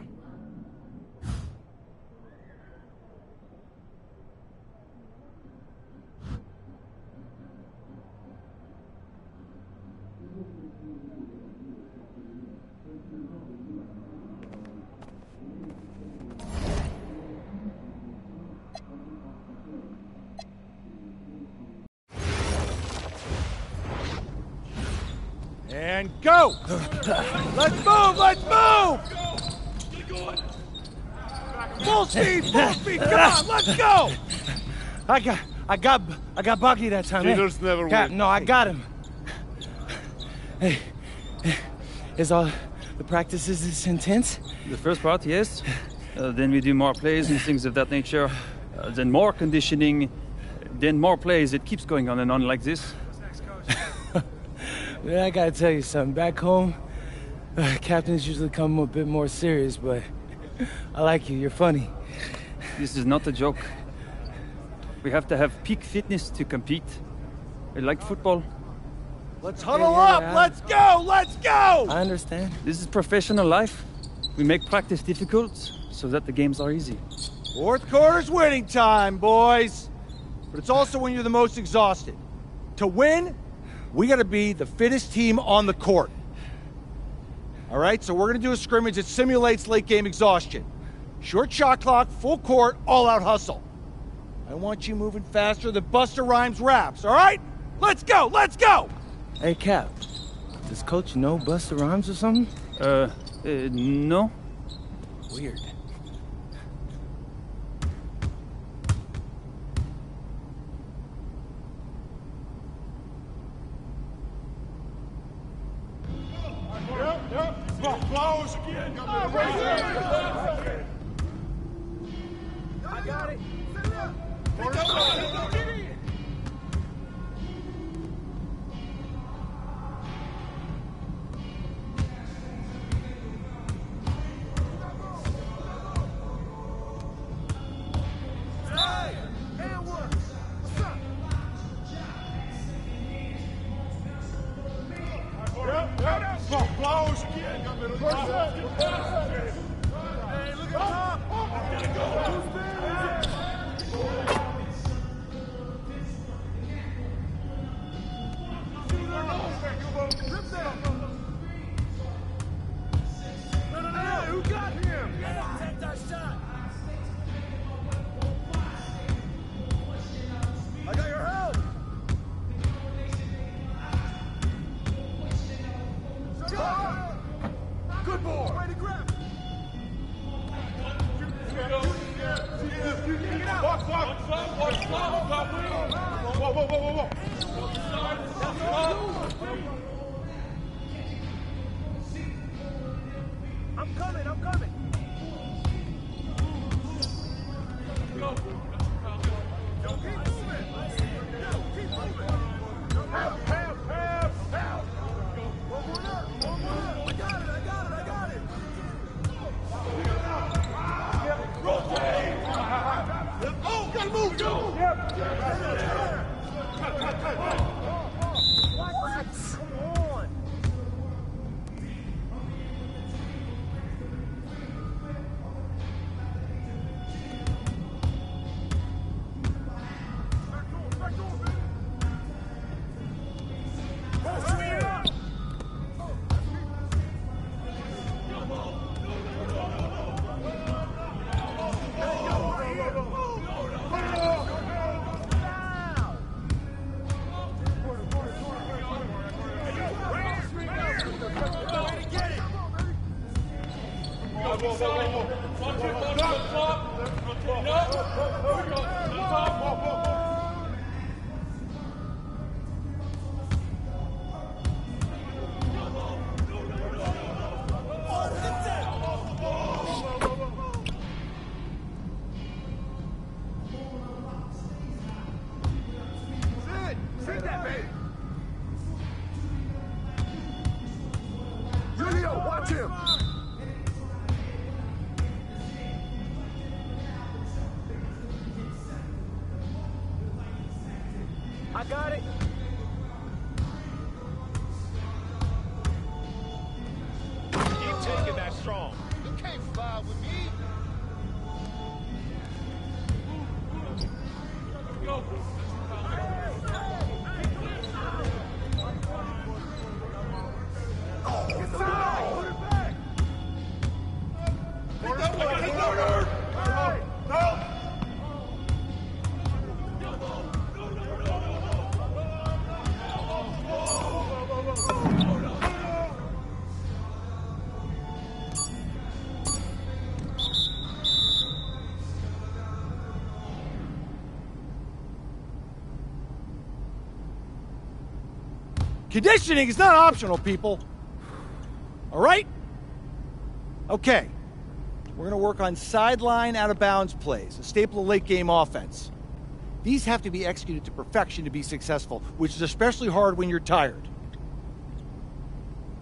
And go! Let's move! Let's move! Full speed! Full speed! Come on! Let's go! I got Bucky that time. Cheaters never win. No, I got him. Hey, is all the practices this intense? The first part, yes. Then we do more plays and things of that nature. Then more conditioning. Then more plays. It keeps going on and on like this. Man, I gotta tell you something. Back home, captains usually come a bit more serious, but I like you. You're funny. This is not a joke. We have to have peak fitness to compete. Like football. Let's huddle up! Let's go! Let's go! I understand. This is professional life. We make practice difficult so that the games are easy. Fourth quarter's winning time, boys. But it's also when you're the most exhausted. To win, we gotta be the fittest team on the court. All right, so we're gonna do a scrimmage that simulates late game exhaustion. Short shot clock, full court, all out hustle. I want you moving faster than Busta Rhymes raps, all right? Let's go, let's go! Hey, Cap, does Coach know Busta Rhymes or something? No. Weird. Close again. I got it. Close again. I'm coming, I'm coming. I got it. Keep taking that strong. You can't fly with me. Go. Conditioning is not optional, people. All right? Okay. We're going to work on sideline out-of-bounds plays, a staple of late-game offense. These have to be executed to perfection to be successful, which is especially hard when you're tired.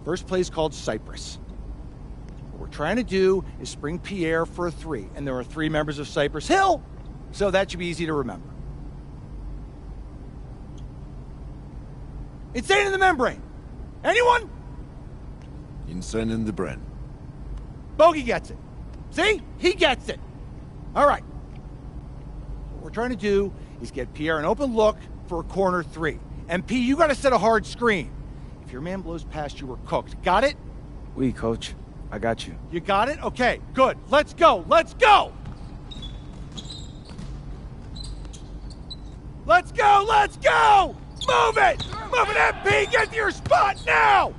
First play is called Cypress. What we're trying to do is spring Pierre for a 3, and there are 3 members of Cypress Hill, so that should be easy to remember. Insane in the membrane. Anyone? Insane in the brain. Bogey gets it. See? He gets it. All right. What we're trying to do is get Pierre an open look for a corner 3. MP, you got to set a hard screen. If your man blows past you, we're cooked. Got it? Oui, coach. I got you. You got it? Okay, good. Let's go. Let's go. Let's go. Let's go. Move it! Move it, MP! Get to your spot now!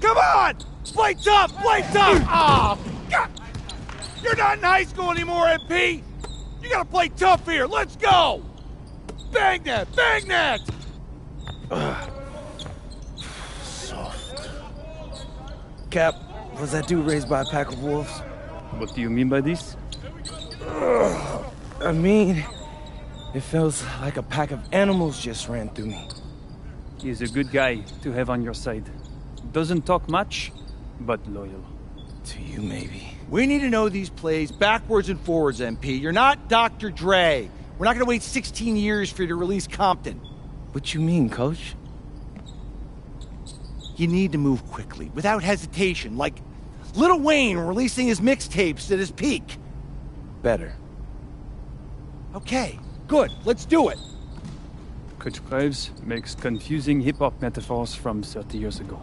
Come on! Play tough! Play tough! Oh, God! You're not in high school anymore, MP! You gotta play tough here! Let's go! Bang that! Bang that! Soft. Cap, was that dude raised by a pack of wolves? What do you mean by this? I mean, it feels like a pack of animals just ran through me. He's a good guy to have on your side. Doesn't talk much, but loyal. To you, maybe. We need to know these plays backwards and forwards, MP. You're not Dr. Dre. We're not gonna wait 16 years for you to release Compton. What you mean, Coach? You need to move quickly, without hesitation, like Lil Wayne releasing his mixtapes at his peak. Better. Okay, good. Let's do it. Coach Graves makes confusing hip-hop metaphors from 30 years ago.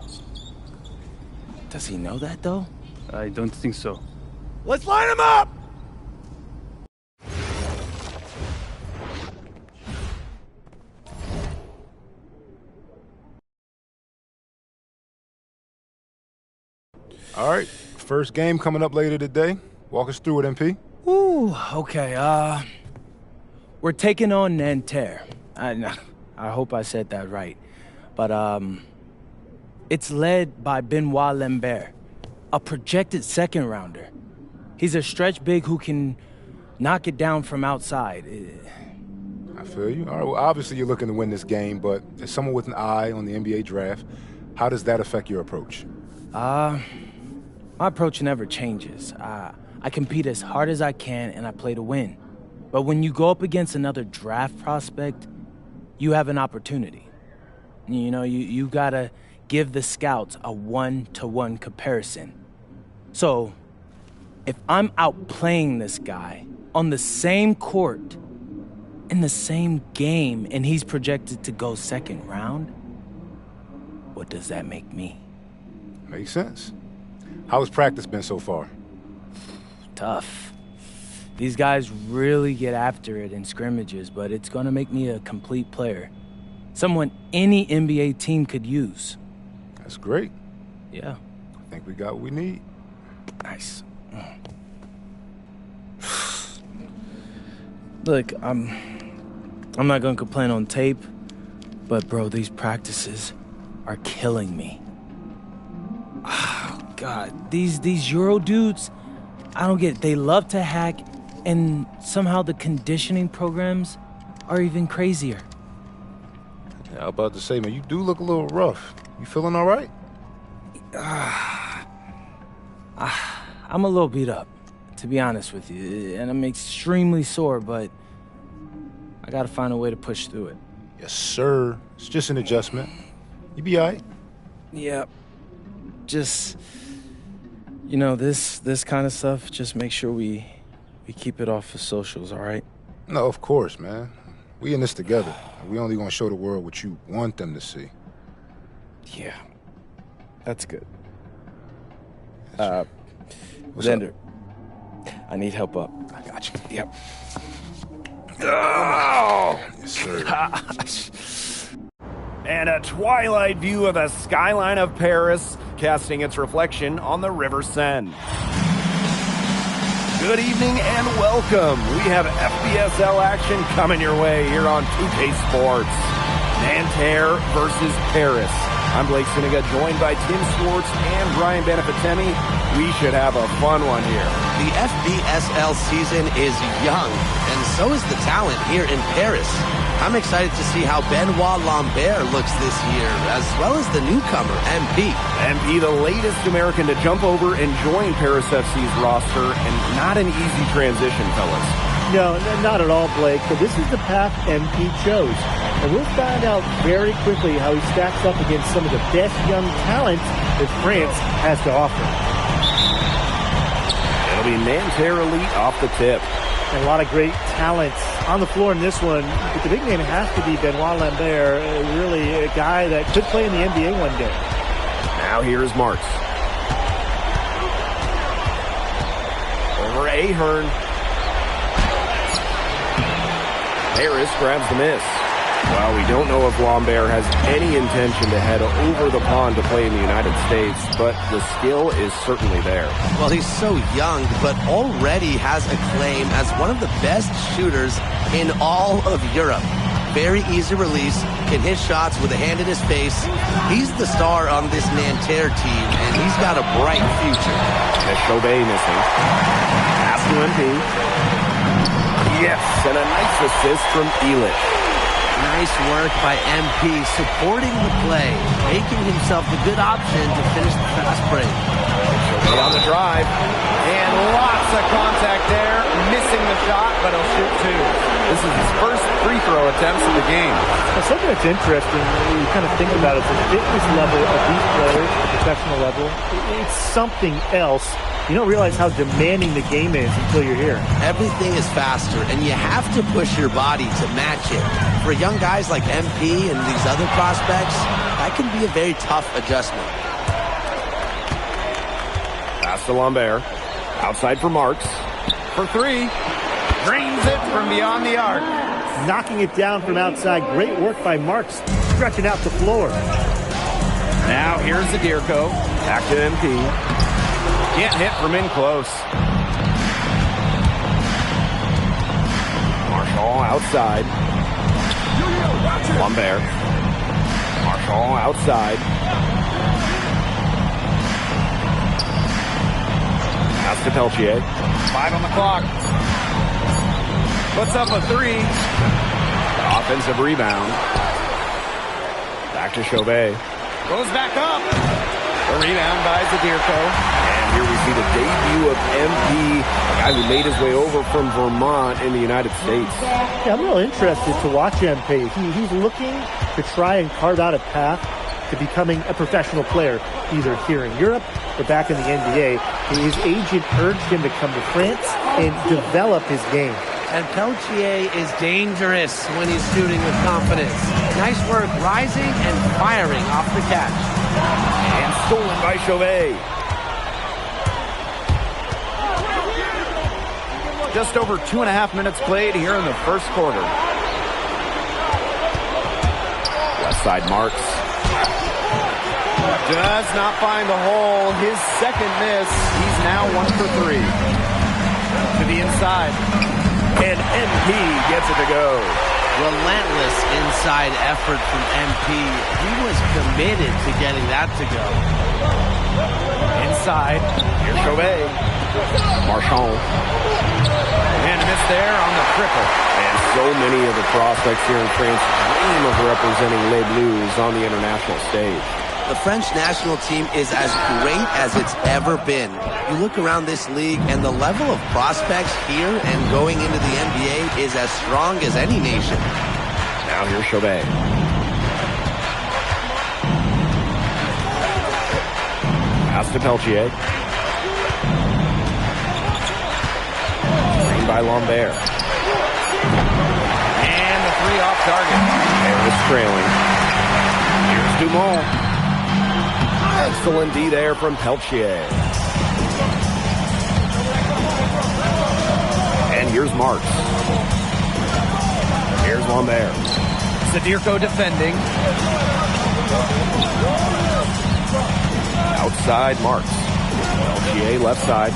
Does he know that, though? I don't think so. Let's line him up! All right, first game coming up later today. Walk us through it, MP. Ooh, okay, We're taking on Nanterre. I hope I said that right. But, it's led by Benoit Lambert, a projected second-rounder. He's a stretch big who can knock it down from outside. I feel you. All right, well, obviously you're looking to win this game, but as someone with an eye on the NBA draft, how does that affect your approach? My approach never changes. I compete as hard as I can, and I play to win. But when you go up against another draft prospect, you have an opportunity. You know, you gotta give the scouts a one-to-one comparison. So, if I'm outplaying this guy on the same court, in the same game, and he's projected to go second round, what does that make me? Makes sense. How has practice been so far? Tough. These guys really get after it in scrimmages, but it's gonna make me a complete player. Someone any NBA team could use. That's great. Yeah. I think we got what we need. Nice. Look, I'm not gonna complain on tape, but bro, these practices are killing me. Oh, God, these Euro dudes, I don't get it. They love to hack, and somehow the conditioning programs are even crazier. Yeah, I was about to say, man, you do look a little rough. You feeling all right? I'm a little beat up, to be honest with you, and I'm extremely sore, but I gotta find a way to push through it. Yes, sir. It's just an adjustment. You be all right? Yeah. Just, you know, this kind of stuff, just make sure we keep it off of socials, all right? No, of course, man. We in this together. We only gonna show the world what you want them to see. Yeah. That's good. What's Xander, up? I need help up. I got you. Yep. Oh! Yes, sir. Gosh. And a twilight view of the skyline of Paris, casting its reflection on the River Seine. Good evening and welcome. We have FBSL action coming your way here on 2K Sports. Nanterre versus Paris. I'm Blake Siniga, joined by Tim Swartz and Brian Benefitemi. We should have a fun one here. The FBSL season is young, and so is the talent here in Paris. I'm excited to see how Benoit Lambert looks this year, as well as the newcomer, MP. MP, the latest American to jump over and join Paris FC's roster, and not an easy transition, fellas. No, not at all, Blake, but this is the path MP chose. And we'll find out very quickly how he stacks up against some of the best young talent that France has to offer. It'll be Nanterre Elite off the tip. And a lot of great talent on the floor in this one. But the big name has to be Benoit Lambert, really a guy that could play in the NBA one day. Now here's Marks. Over Ahern. Harris grabs the miss. Well, we don't know if Lambert has any intention to head over the pond to play in the United States, but the skill is certainly there. Well, he's so young, but already has a claim as one of the best shooters in all of Europe. Very easy release, can hit shots with a hand in his face. He's the star on this Nanterre team, and he's got a bright future. Chauvet missing. Pass to MP. Yes, and a nice assist from Elich. Nice work by MP, supporting the play, making himself a good option to finish the fast break. Chauvet on the drive, and lots of contact there, missing the shot, but he'll shoot two. This is his first free throw attempts of the game. Now, something that's interesting, you kind of think about it, the fitness level of these players, the professional level, it's something else. You don't realize how demanding the game is until you're here. Everything is faster, and you have to push your body to match it. For young guys like MP and these other prospects, that can be a very tough adjustment. Pass to Lambert. Outside for Marks. For three. Drains it from beyond the arc. Knocking it down from outside. Great work by Marks, stretching out the floor. Now here's Zadirko. Back to MP. Can't hit from in close. Marshall outside. Lambert. Marshall outside. Pass to Peltier. 5 on the clock. Puts up a 3. Offensive rebound. Back to Chauvet. Goes back up. A rebound by Zadirko. And here we see the debut of MP, a guy who made his way over from Vermont in the United States. Yeah, I'm real interested to watch MP. He's looking to try and carve out a path to becoming a professional player, either here in Europe or back in the NBA. His agent urged him to come to France and develop his game. And Peltier is dangerous when he's shooting with confidence. Nice work rising and firing off the catch. And stolen by Chauvet. Just over 2.5 minutes played here in the first quarter. Left side Marks. Does not find the hole. His second miss. He's now 1 for 3. To the inside. And MP gets it to go. Relentless inside effort from MP. He was committed to getting that to go. Inside. Here's Chauvet. Marchand. And a miss there on the triple. And so many of the prospects here in France dream of representing Les Bleus on the international stage. The French national team is as great as it's ever been. You look around this league and the level of prospects here and going into the NBA is as strong as any nation. Now here's Chauvet. Pass to Peltier. Screen by Lambert. And the 3 off target. Harris trailing. Here's Dumont. Excellent D there from Peltier. And here's Marks. Here's Lambert. Zadirko defending. Outside Marks. Peltier left side.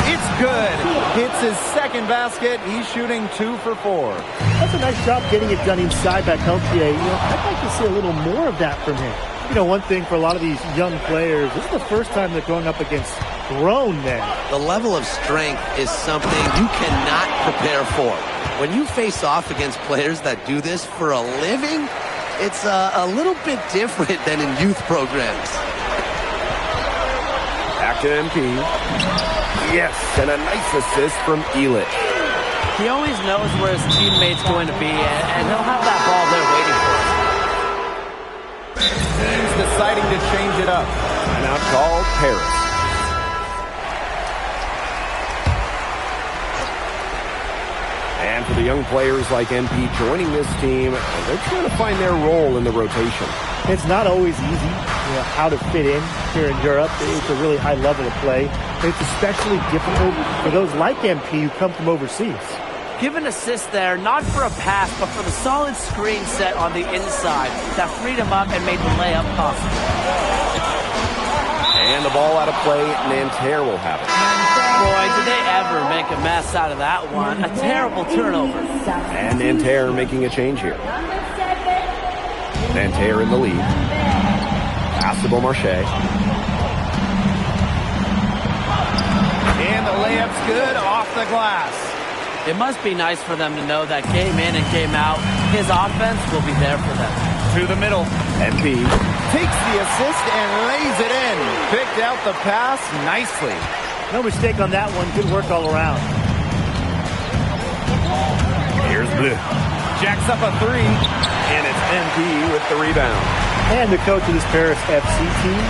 It's good. Hits his second basket. He's shooting 2 for 4. That's a nice job getting it done inside by Peltier. I'd like to see a little more of that from him. One thing for a lot of these young players, this is the first time they're going up against grown men. The level of strength is something you cannot prepare for. When you face off against players that do this for a living, it's a little bit different than in youth programs. Back to MP. Yes, and a nice assist from Elich. He always knows where his teammate's going to be, and he'll have that ball there waiting for him. Team's deciding to change it up. Timeout called Paris. And for the young players like MP joining this team, they're trying to find their role in the rotation. It's not always easy, how to fit in here in Europe. It's a really high level of play. It's especially difficult for those like MP who come from overseas. Give an assist there, not for a pass, but for the solid screen set on the inside that freed him up and made the layup possible. And the ball out of play, Nanterre will have it. Boy, did they ever make a mess out of that one. A terrible turnover. And Nanterre making a change here. Nanterre in the lead. Pass to Beaumarchais. And the layup's good off the glass. It must be nice for them to know that game in and game out, his offense will be there for them. To the middle. MP takes the assist and lays it in. Picked out the pass nicely. No mistake on that one. Good work all around. Here's Bleu. Jacks up a 3. And it's MP with the rebound. And the coach of this Paris FC team,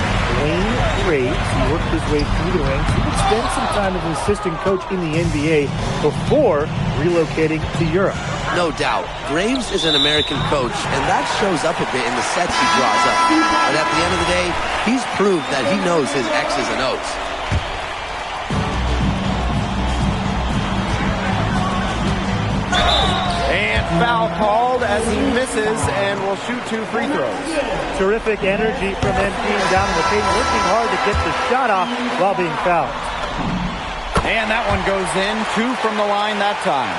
Wayne Graves, he worked his way through the ranks. He would spend some time as an assistant coach in the NBA before relocating to Europe. No doubt. Graves is an American coach, and that shows up a bit in the sets he draws up. But at the end of the day, he's proved that he knows his X's and O's. Foul called as he misses and will shoot 2 free throws. Terrific energy from MP down in the paint, working hard to get the shot off while being fouled. And that one goes in. 2 from the line that time.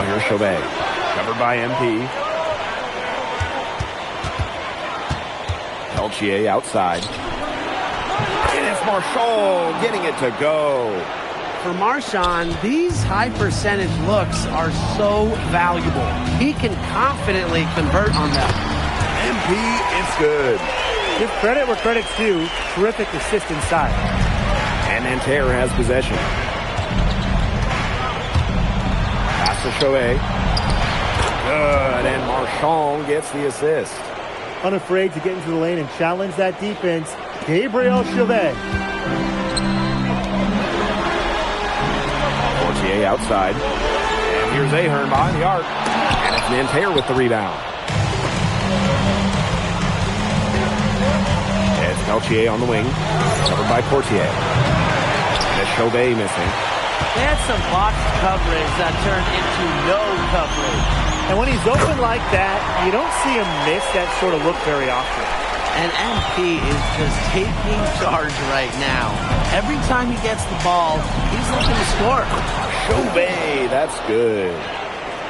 Now here's Chauvet. Covered by MP. Peltier outside. And it's Marchand getting it to go. For Marchand, these high percentage looks are so valuable. He can confidently convert on them. MP, it's good. Give credit where credit's due. Terrific assist inside. And Nanterre has possession. Pass to Chauvet. Good, and Marchand gets the assist. Unafraid to get into the lane and challenge that defense, Gabriel Chauvet. Portier outside. And here's Ahern behind the arc. And it's Nanterre with the rebound. It's Peltier on the wing. Covered by Portier. And it's Chauvet missing. They had some box coverage that turned into no coverage. And when he's open like that, you don't see him miss that sort of look very often. And MP is just taking charge right now. Every time he gets the ball, he's looking to score. Chauvet, that's good.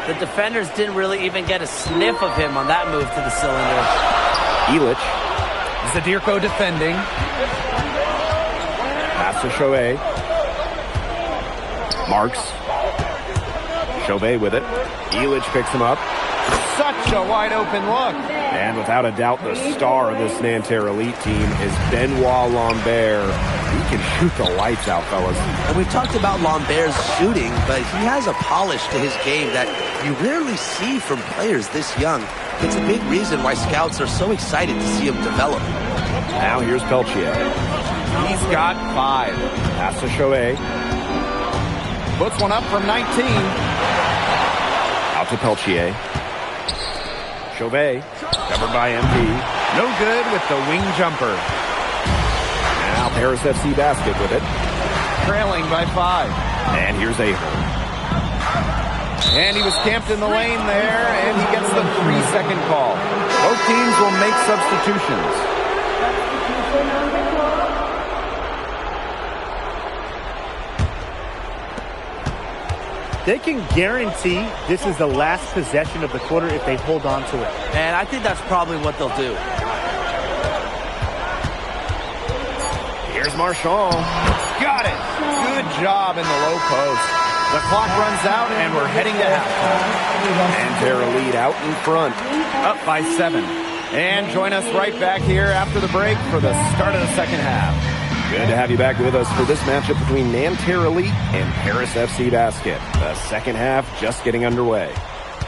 The defenders didn't really even get a sniff of him on that move to the cylinder. Illich. Zadirko defending. Pass to Chauvet. Marks. Chauvet with it. Illich picks him up. Such a wide open look. And without a doubt, the star of this Nanterre Elite team is Benoit Lambert. He can shoot the lights out, fellas. And we've talked about Lambert's shooting, but he has a polish to his game that you rarely see from players this young. It's a big reason why scouts are so excited to see him develop. Now here's Peltier. He's got 5. Pass to Chauvet. Puts one up from 19. Out to Peltier. Chauvet, covered by MP. No good with the wing jumper. Now Paris FC basket with it. Trailing by 5. And here's Ahern. And he was camped in the lane there, and he gets the 3-second call. Both teams will make substitutions. They can guarantee this is the last possession of the quarter if they hold on to it. And I think that's probably what they'll do. Here's Marchand. Got it. Good job in the low post. The clock runs out, and we're heading to halftime. Nanterre Elite out in front. Up by 7. And join us right back here after the break for the start of the second half. Good to have you back with us for this matchup between Nanterre Elite and Paris FC Basket. The second half just getting underway.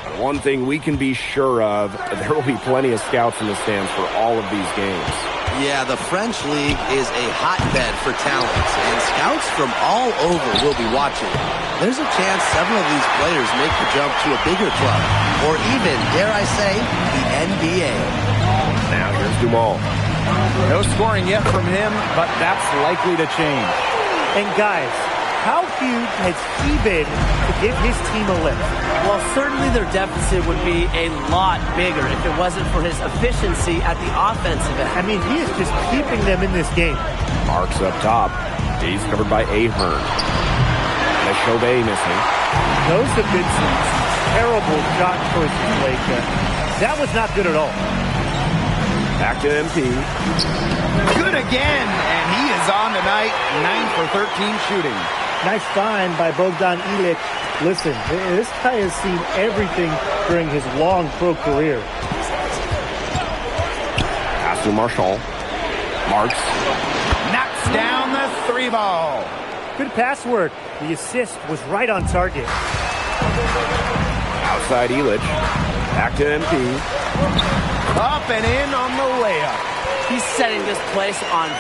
But one thing we can be sure of, there will be plenty of scouts in the stands for all of these games. Yeah, the French League is a hotbed for talent, and scouts from all over will be watching. There's a chance several of these players make the jump to a bigger club, or even, dare I say, the NBA. Now here's Dumas. No scoring yet from him, but that's likely to change. And guys, how huge has he been to give his team a lift? Well, certainly their deficit would be a lot bigger if it wasn't for his efficiency at the offensive end. I mean, he is just keeping them in this game. Marks up top. He's covered by Ahern. And Chauvet missing. Those have been some terrible shot choices, Blake. That was not good at all. Back to MP. Good again, and he is on tonight, 9 for 13 shooting. Nice find by Bogdan Illich. Listen, this guy has seen everything during his long pro career. Pass to Marchand. Marks. Knocks down the 3 ball. Good pass work. The assist was right on target. Outside Illich. Back to MP. Up and in on the layup. He's setting this place on